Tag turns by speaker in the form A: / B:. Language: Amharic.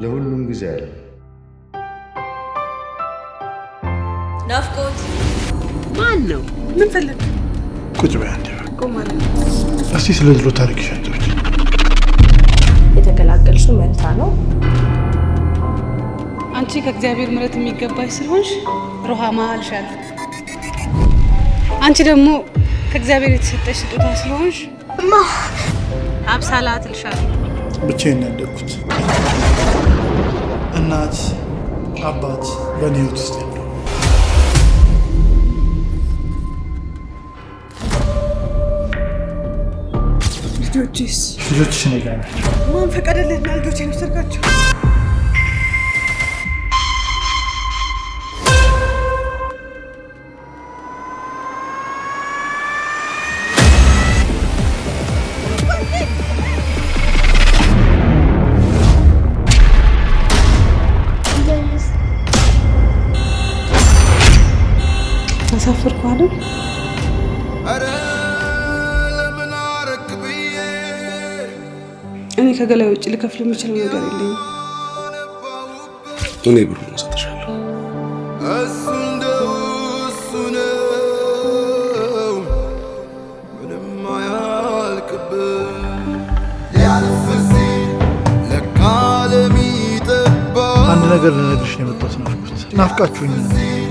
A: ለሁሉም ጊዜ አለ።
B: ናፍቆት
C: ማን ነው? ምን ፈለግ?
D: ቁጭ በይ አንዴ።
C: ቆማለ።
D: እስቲ ስለ ድሮ ታሪክ ሻቶች
B: የተገላገልሽው መንታ ነው።
C: አንቺ ከእግዚአብሔር ምሕረት የሚገባሽ ስለሆንሽ ሩሃማ አልሻል። አንቺ ደግሞ ከእግዚአብሔር የተሰጠሽ ስጦታ ስለሆንሽ አብሳላት ልሻል።
D: ብቻዬን ያደግኩት እናት አባት በእኔ ህይወት ውስጥ ያለው ልጆችሽ እኔ ጋር ናቸው።
C: ማን ፈቀደልህና ልጆቼን ወሰድካቸው? አሳፈርኩ አይደል? እኔ ከገላይ ውጭ ልከፍል የምችለው ነገር የለኝም።
E: እኔ ብሩን እሰጥሻለሁ።
F: እሱ ነው ምንም አያልቅብን። ያልፍ ሲል ለካ ለሚጠባ
D: አንድ ነገር ልነግርሽ ነው የመጣሁት። ናፍቃችሁኝ ነው።